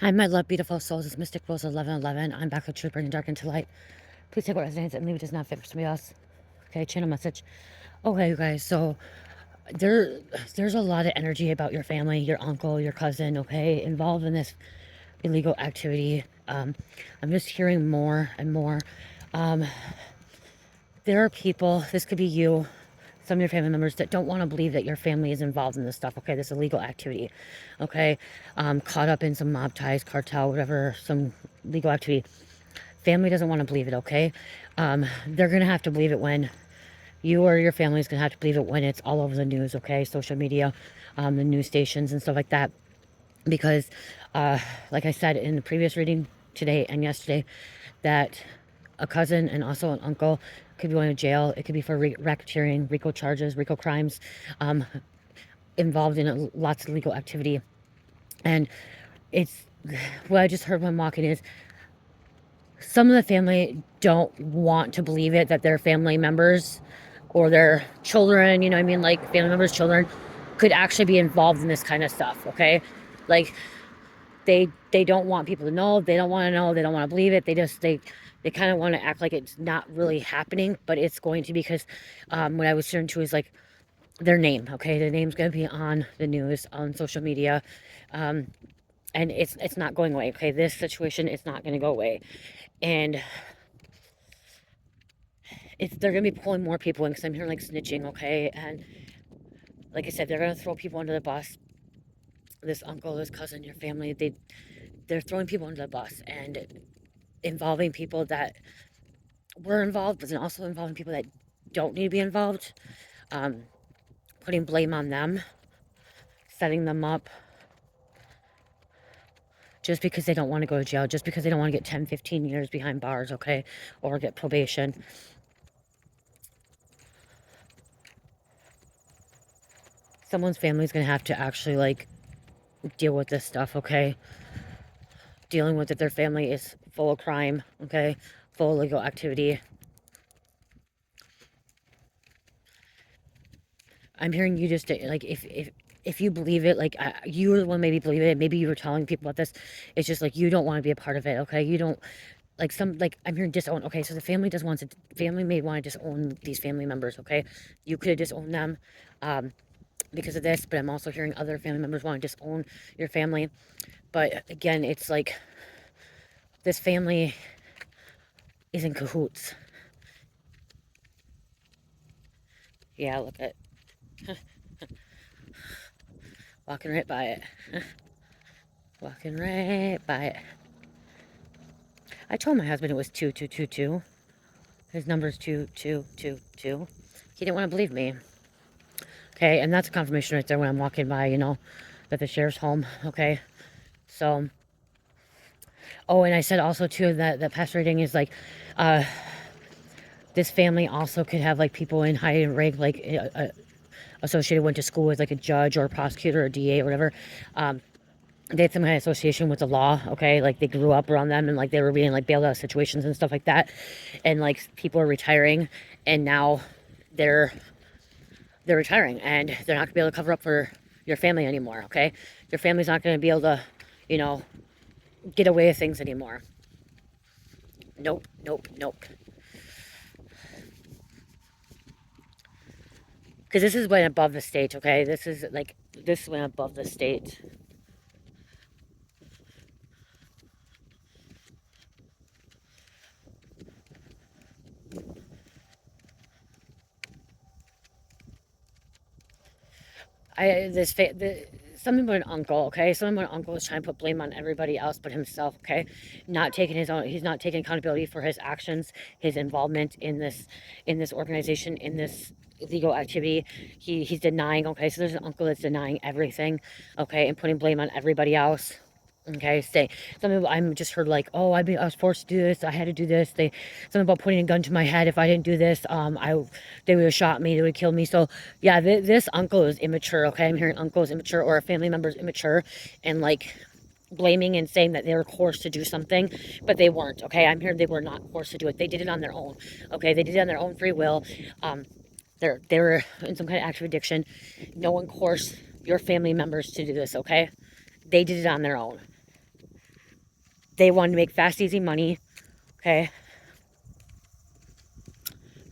Hi, my love, beautiful souls. It's Mystic Rose 1111. I'm back with Truth, Bringing Dark into Light. Please take what resonates and leave it does not fit for somebody else. Okay, channel message. Okay, you guys. So there's a lot of energy about your family, your uncle, your cousin. Okay, involved in this illegal activity. I'm just hearing more and more. There are people. This could be you. Some of your family members that don't want to believe that your family is involved in this stuff, okay? This illegal activity, okay? Caught up in some mob ties, cartel, whatever, some legal activity. Family doesn't want to believe it, okay? They're going to have to believe it when you or your family is going to have to believe it when it's all over the news, okay? Social media, the news stations and stuff like that. Because, like I said in the previous reading today and yesterday, that a cousin and also an uncle could be going to jail. It could be for racketeering, RICO charges, RICO crimes, involved in lots of legal activity. And it's what I just heard when walking is some of the family don't want to believe it, that their family members or their children, you know what I mean, like family members, children, could actually be involved in this kind of stuff, okay? Like, they don't want people to know. They don't want to know. They don't want to believe it. They kind of want to act like it's not really happening, but it's going to, because what I was hearing too is like their name, okay? Their name's going to be on the news, on social media, and it's not going away, okay? This situation is not going to go away. And they're going to be pulling more people in, because I'm hearing like snitching, okay? And like I said, they're going to throw people under the bus. This uncle, this cousin, your family, they're throwing people under the bus and involving people that were involved, but then also involving people that don't need to be involved. Putting blame on them, setting them up just because they don't want to go to jail, just because they don't want to get 10, 15 years behind bars, okay? Or get probation. Someone's family is going to have to actually, like, deal with this stuff, okay? Dealing with it, their family is full of crime, okay? Full of legal activity. I'm hearing you just, like, if you believe it, like, you were the one maybe believe it, maybe you were telling people about this, it's just like you don't want to be a part of it, okay? You don't, like, I'm hearing disown, okay? So the family does want to, family may want to disown these family members, okay? You could have disowned them because of this, but I'm also hearing other family members want to disown your family. But again, it's like this family is in cahoots. Yeah, look at walking right by it. Walking right by it. I told my husband it was 2222. His number's 2222. He didn't want to believe me. Okay, and that's a confirmation right there when I'm walking by, you know, that the sheriff's home, okay? So, oh, and I said also too that the past reading is like, this family also could have like people in high rank, like associated, went to school with like a judge or a prosecutor or a DA or whatever. They had some kind of association with the law, okay? Like they grew up around them and like they were being like bailed out of situations and stuff like that. And like people are retiring and now they're retiring and they're not gonna be able to cover up for your family anymore, okay? Your family's not gonna be able to, you know, get away with things anymore. Nope, nope, nope. Because this is went above the state, okay? This is like, this went above the state. Something about an uncle, okay? Something about an uncle is trying to put blame on everybody else but himself, okay? Not taking his own, he's not taking accountability for his actions, his involvement in this organization, in this illegal activity. He's denying, okay? So there's an uncle that's denying everything, okay, and putting blame on everybody else. Okay, say something. I'm just heard like, oh, I was forced to do this. I had to do this. Something about putting a gun to my head. If I didn't do this, they would have shot me. They would have killed me. So yeah, this uncle is immature. Okay, I'm hearing uncle is immature or a family member is immature, and like blaming and saying that they were forced to do something, but they weren't. Okay, I'm hearing they were not forced to do it. They did it on their own. Okay, they did it on their own free will. They were in some kind of active addiction. No one forced your family members to do this. Okay, they did it on their own. They want to make fast, easy money. Okay.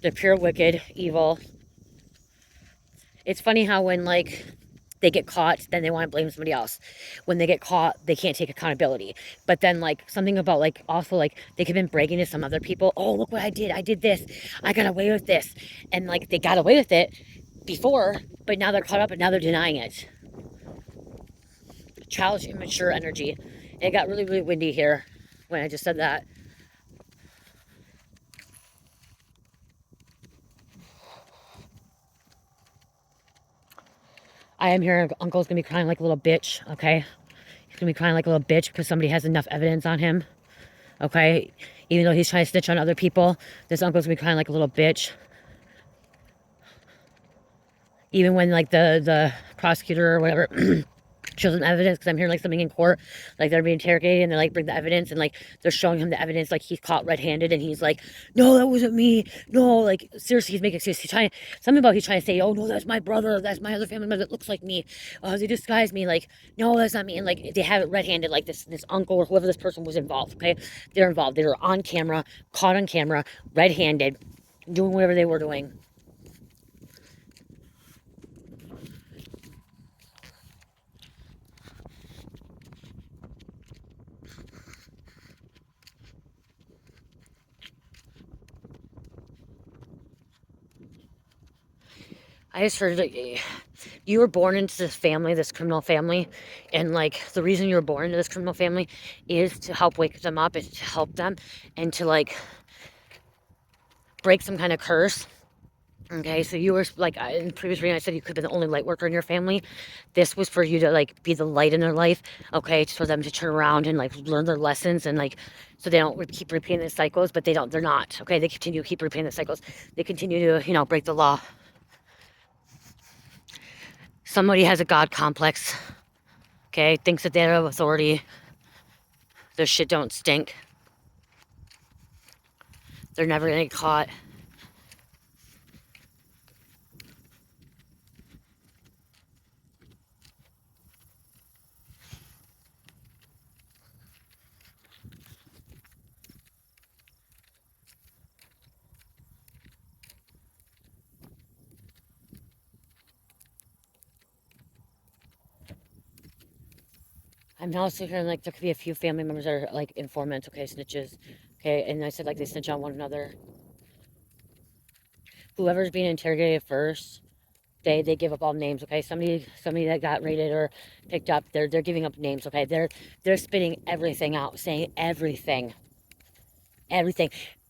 They're pure wicked, evil. It's funny how when, like, they get caught, then they want to blame somebody else. When they get caught, they can't take accountability. But then, like, something about, like, also, like, they could have been bragging to some other people. Oh, look what I did. I did this. I got away with this. And, like, they got away with it before, but now they're caught up and now they're denying it. Childish, immature energy. And it got really, really windy here when I just said that. I am here. Uncle's gonna be crying like a little bitch, okay? He's gonna be crying like a little bitch because somebody has enough evidence on him, okay? Even though he's trying to snitch on other people, this uncle's gonna be crying like a little bitch. Even when, like, the prosecutor or whatever shows him evidence, because I'm hearing, like, something in court, like, they're being interrogated, and they, like, bring the evidence, and, like, they're showing him the evidence, like, he's caught red-handed, and he's like, no, that wasn't me, no, like, seriously, he's making excuses. He's trying, something about he's trying to say, oh, no, that's my brother, that's my other family member that looks like me, they disguised me, like, no, that's not me, and, like, they have it red-handed, like, this uncle or whoever this person was involved, okay? They're involved. They were on camera, caught on camera, red-handed, doing whatever they were doing. I just heard that you were born into this family, this criminal family, and, like, the reason you were born into this criminal family is to help wake them up, is to help them, and to, like, break some kind of curse. Okay, so you were, like, in the previous reading, I said you could be the only light worker in your family. This was for you to, like, be the light in their life, okay, for them to turn around and, like, learn their lessons, and, like, so they don't keep repeating the cycles, but they're not, okay? They continue to keep repeating the cycles. They continue to, break the law. Somebody has a God complex, okay, thinks that they have authority. Their shit don't stink. They're never gonna get caught. I'm also hearing, like, there could be a few family members that are, like, informants, okay, snitches, okay, and I said, like, they snitch on one another. Whoever's being interrogated first, they give up all names, okay? Somebody that got raided or picked up, they're giving up names, okay? They're spitting everything out, saying everything,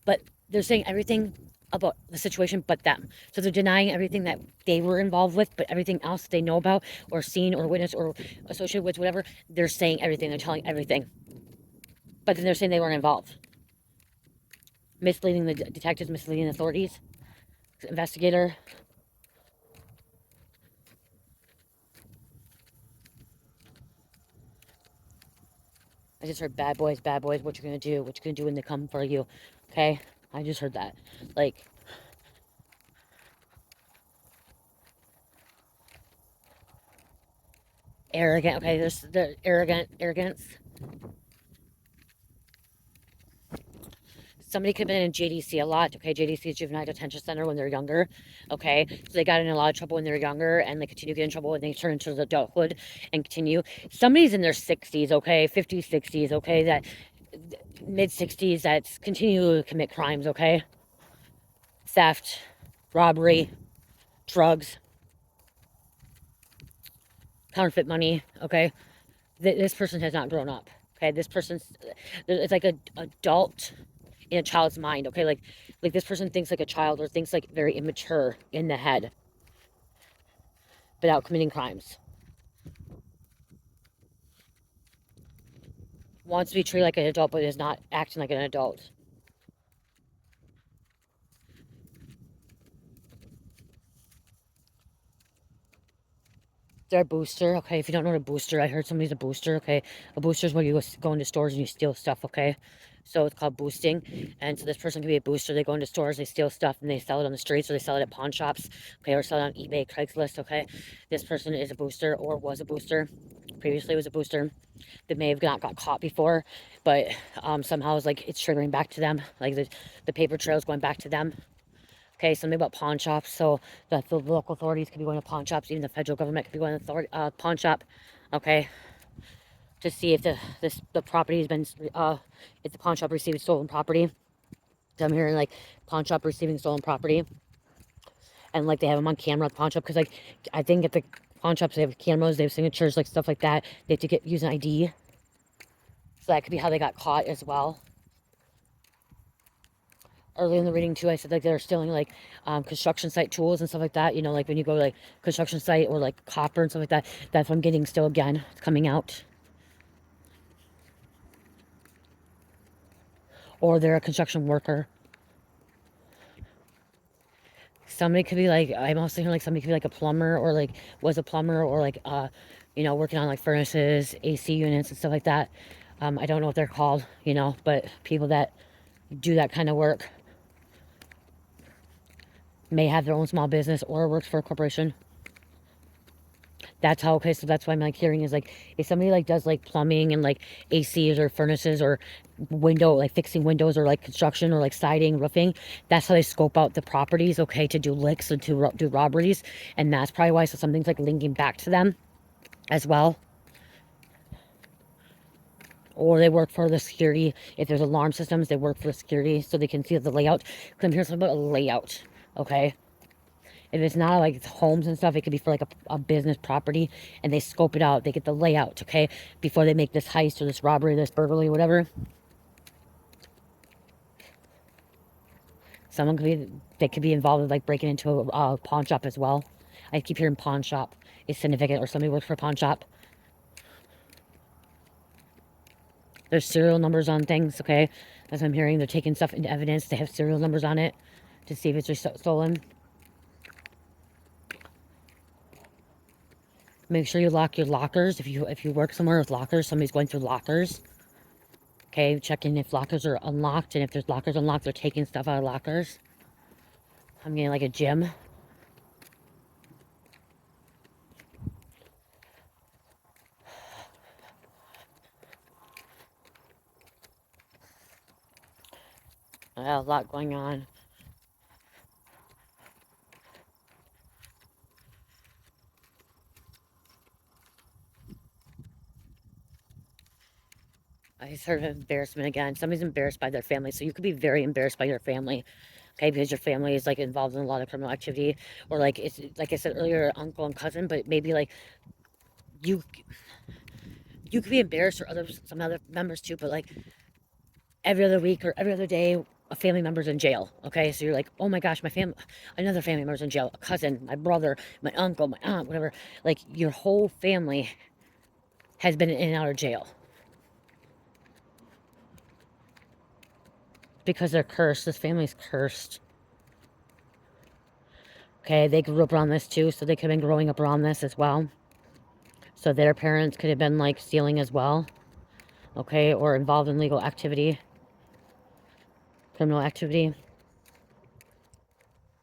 but they're saying everything about the situation but them. So they're denying everything that they were involved with, but everything else they know about or seen or witnessed or associated with, whatever, they're saying everything, they're telling everything. But then they're saying they weren't involved. Misleading the detectives, misleading the authorities, investigator. I just heard bad boys, what you're gonna do, what you're gonna do when they come for you. Okay? I just heard that. Like, arrogant, okay, there's the arrogance. Somebody could have been in JDC a lot, okay? JDC is Juvenile Detention Center when they're younger, okay? So they got in a lot of trouble when they were younger, and they continue to get in trouble when they turn into adulthood and continue. Somebody's in their 60s, okay? 50s, 60s, okay? That mid-60s that's continue to commit crimes, okay? Theft, robbery, drugs, counterfeit money, okay? This person has not grown up, okay? This person's, it's like an adult in a child's mind, okay? Like this person thinks like a child or thinks like very immature in the head without committing crimes. Wants to be treated like an adult but is not acting like an adult. They're a booster, okay? If you don't know what a booster, I heard somebody's a booster, okay? A booster is where you go into stores and you steal stuff, okay? So it's called boosting. And so this person can be a booster. They go into stores, they steal stuff, and they sell it on the streets, or they sell it at pawn shops, okay? Or sell it on eBay, Craigslist, okay? This person is a booster or was a booster. Previously was a booster. They may have not got caught before, but somehow it's like it's triggering back to them. Like the paper trail is going back to them. Okay, something about pawn shops. So the local authorities could be going to pawn shops. Even the federal government could be going to pawn shop. Okay, to see if the property has been if the pawn shop received stolen property. So I'm hearing like pawn shop receiving stolen property, and like they have them on camera at the pawn shop, because like I think at the pawn shops they have cameras, they have signatures, like stuff like that. They have to use an ID. So that could be how they got caught as well. Early in the reading too, I said like they're stealing like construction site tools and stuff like that. You know, like when you go to like construction site or like copper and stuff like that. That's what I'm getting still again. It's coming out. Or they're a construction worker. Somebody could be like, I'm also hearing like somebody could be like a plumber, or like was a plumber, or like you know, working on like furnaces, AC units and stuff like that. I don't know what they're called, you know, but people that do that kind of work may have their own small business or works for a corporation. That's how, okay, so that's why I'm like hearing is like, if somebody like does like plumbing and like ACs or furnaces or window, like fixing windows or like construction or like siding, roofing, that's how they scope out the properties, okay, to do licks and to do robberies. And that's probably why, so something's like linking back to them as well. Or they work for the security. If there's alarm systems, they work for the security so they can see the layout. Because I'm hearing something about a layout, okay? If it's not like homes and stuff, it could be for like a business property, and they scope it out. They get the layout, okay, before they make this heist or this robbery, this burglary, whatever. Someone could be, they could be involved with like breaking into a pawn shop as well. I keep hearing pawn shop is significant, or somebody works for a pawn shop. There's serial numbers on things, okay? As I'm hearing, they're taking stuff into evidence. They have serial numbers on it to see if it's stolen. Make sure you lock your lockers. If you work somewhere with lockers, somebody's going through lockers. Okay, checking if lockers are unlocked, and if there's lockers unlocked, they're taking stuff out of lockers. I'm getting like a gym. A lot going on. I just heard of embarrassment again. Somebody's embarrassed by their family. So you could be very embarrassed by your family. Okay, because your family is like involved in a lot of criminal activity. Or like it's like I said earlier, uncle and cousin, but maybe like you could be embarrassed, or some other members too, but like every other week or every other day a family member's in jail. Okay, so you're like, oh my gosh, another family member's in jail, a cousin, my brother, my uncle, my aunt, whatever. Like your whole family has been in and out of jail because they're cursed. This family's cursed. Okay, they grew up around this too, so they could have been growing up around this as well. So their parents could have been like stealing as well. Okay, or involved in legal activity, criminal activity,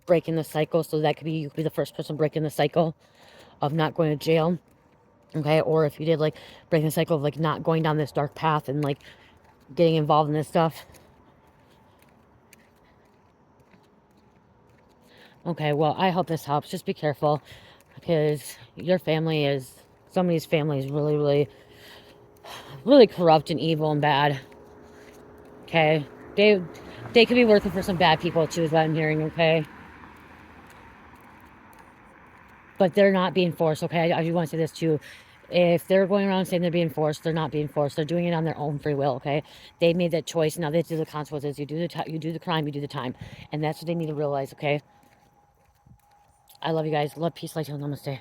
breaking the cycle. So that could be, you could be the first person breaking the cycle of not going to jail. Okay, or if you did like breaking the cycle of like not going down this dark path and like getting involved in this stuff. Okay, well, I hope this helps. Just be careful, because your family is, somebody's family is really, really, really corrupt and evil and bad. Okay, they could be working for some bad people too, is what I'm hearing. Okay, but they're not being forced. Okay, I do want to say this too. If they're going around saying they're being forced, they're not being forced. They're doing it on their own free will. Okay, they made that choice. Now they do the consequences. You do the crime, you do the time, and that's what they need to realize. Okay. I love you guys. Love, peace, light, namaste.